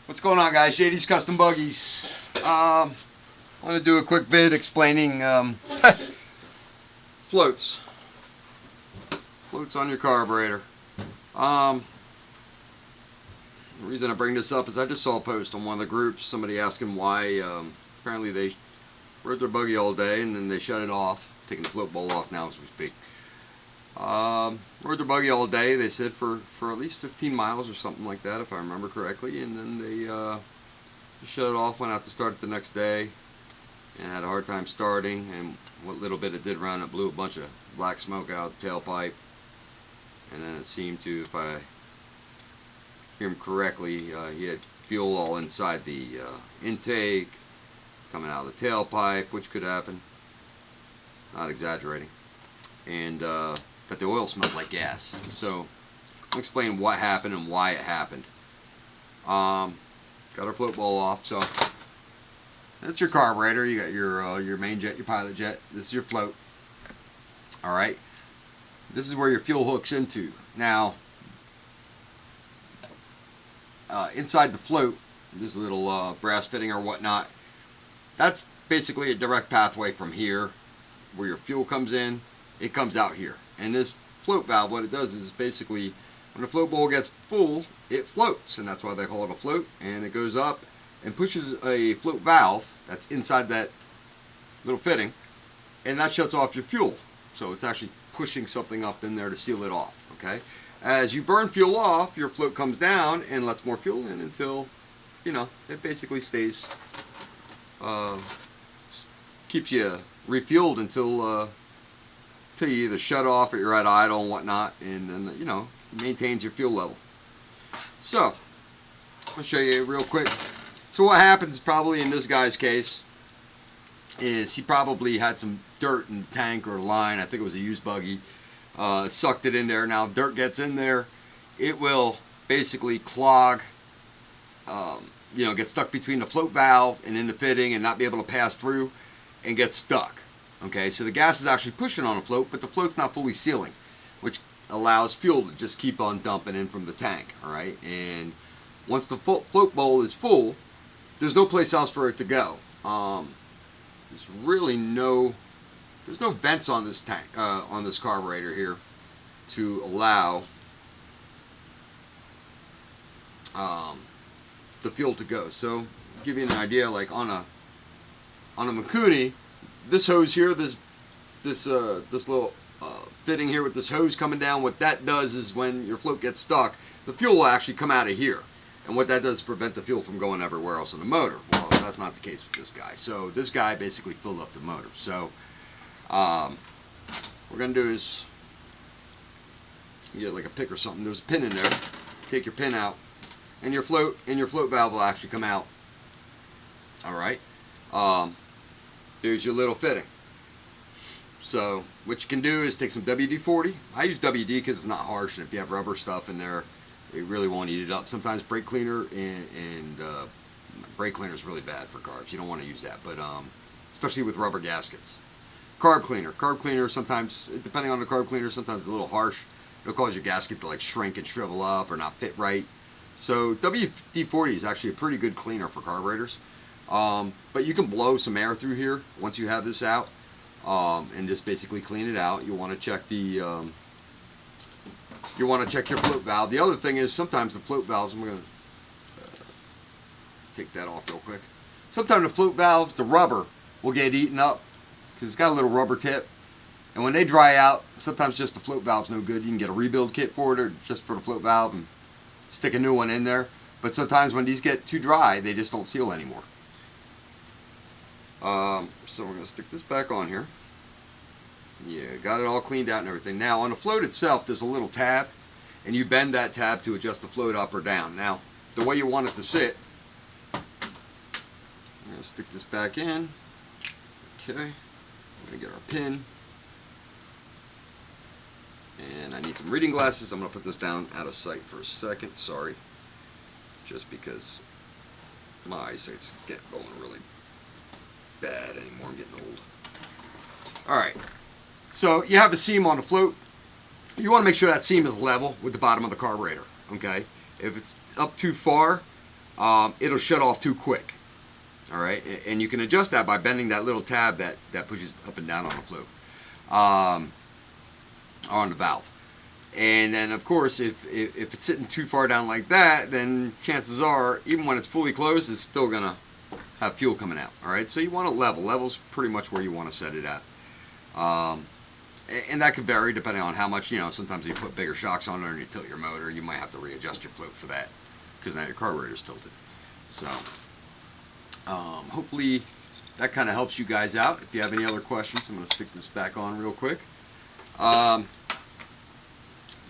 What's going on, guys? JD's Custom Buggies. I want to do a quick vid explaining floats on your carburetor. The reason I bring this up is I just saw a post on one of the groups, somebody asking why apparently they rode their buggy all day and then they shut it off, taking the float bowl off now as we speak. Rode their buggy all day, they said, for at least 15 miles or something like that, if I remember correctly, and then they shut it off, went out to start it the next day, and had a hard time starting, and what little bit it did run, it blew a bunch of black smoke out of the tailpipe, and then it seemed to, if I hear him correctly, he had fuel all inside the intake, coming out of the tailpipe, which could happen, not exaggerating, and but the oil smelled like gas. So I'll explain what happened and why it happened. Got our float bowl off. So that's your carburetor. You got your main jet, your pilot jet. This is your float. All right. This is where your fuel hooks into. Now, inside the float, there's a little brass fitting or whatnot. That's basically a direct pathway from here, where your fuel comes in. It comes out here. And this float valve, what it does is basically, when the float bowl gets full, it floats, and that's why they call it a float, and it goes up and pushes a float valve that's inside that little fitting, and that shuts off your fuel. So it's actually pushing something up in there to seal it off, okay? As you burn fuel off, your float comes down and lets more fuel in until, you know, it basically stays, keeps you refueled until you either shut off or you're at idle and whatnot, and then, you know, maintains your fuel level. So I'll show you real quick. So what happens probably in this guy's case is he probably had some dirt in the tank or line. I think it was a used buggy. Sucked it in there. Now if dirt gets in there, it will basically clog, you know, get stuck between the float valve and in the fitting and not be able to pass through and get stuck. Okay, so the gas is actually pushing on a float, but the float's not fully sealing, which allows fuel to just keep on dumping in from the tank, all right? And once the float bowl is full, there's no place else for it to go. There's really there's no vents on this tank, on this carburetor here, to allow the fuel to go. So, to give you an idea, like on a Mikuni, this hose here, this little fitting here with this hose coming down, what that does is when your float gets stuck, the fuel will actually come out of here. And what that does is prevent the fuel from going everywhere else in the motor. Well, that's not the case with this guy. So this guy basically filled up the motor. So what we're going to do is, you get like a pick or something, there's a pin in there, take your pin out, and your float valve will actually come out. Alright. There's your little fitting. So what you can do is take some WD-40. I use WD because it's not harsh, and if you have rubber stuff in there, it really won't eat it up. Sometimes brake cleaner and brake cleaner is really bad for carbs. You don't want to use that, but especially with rubber gaskets. Carb cleaner sometimes, depending on the carb cleaner, sometimes it's a little harsh. It'll cause your gasket to like shrink and shrivel up or not fit right. So WD-40 is actually a pretty good cleaner for carburetors. But you can blow some air through here once you have this out, and just basically clean it out. You want to check your float valve. The other thing is sometimes the float valves, I'm going to take that off real quick. Sometimes the float valves, the rubber will get eaten up because it's got a little rubber tip, and when they dry out, sometimes just the float valve's no good. You can get a rebuild kit for it or just for the float valve and stick a new one in there. But sometimes when these get too dry, they just don't seal anymore. So we're going to stick this back on here. Yeah, got it all cleaned out and everything. Now on the float itself, there's a little tab, and you bend that tab to adjust the float up or down. Now, the way you want it to sit, I'm going to stick this back in. Okay, we're going to get our pin. And I need some reading glasses. I'm going to put this down out of sight for a second. Sorry. Just because my eyesight's getting going really bad anymore. I'm getting old. Alright, so you have a seam on the float. You want to make sure that seam is level with the bottom of the carburetor. Okay, if it's up too far, it'll shut off too quick. All right, and you can adjust that by bending that little tab that pushes up and down on the float, on the valve. And then of course, if it's sitting too far down like that, then chances are, even when it's fully closed, it's still gonna have fuel coming out. All right, so you want to level. Level's pretty much where you want to set it at. And that could vary depending on how much, sometimes you put bigger shocks on there and you tilt your motor, you might have to readjust your float for that, because now your carburetor's tilted. So hopefully that kind of helps you guys out. If you have any other questions, I'm going to stick this back on real quick.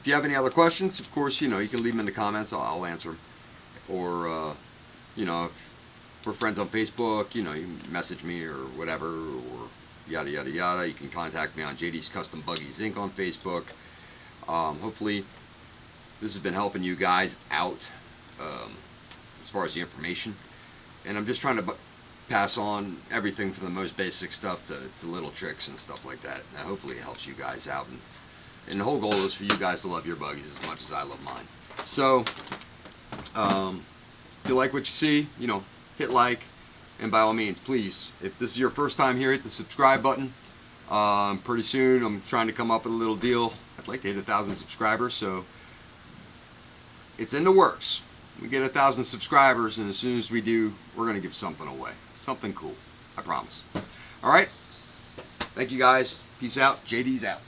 If you have any other questions, of course, you can leave them in the comments. I'll answer them. Or, if we're friends on Facebook, you can message me or whatever, or yada, yada, yada. You can contact me on JD's Custom Buggies Inc. on Facebook. Hopefully this has been helping you guys out as far as the information. And I'm just trying to pass on everything from the most basic stuff to little tricks and stuff like that. And hopefully it helps you guys out. And the whole goal is for you guys to love your buggies as much as I love mine. So, if you like what you see, hit like. And by all means, please, if this is your first time here, hit the subscribe button. Pretty soon, I'm trying to come up with a little deal. I'd like to hit 1,000 subscribers, so it's in the works. We get 1,000 subscribers, and as soon as we do, we're going to give something away. Something cool. I promise. All right. Thank you, guys. Peace out. JD's out.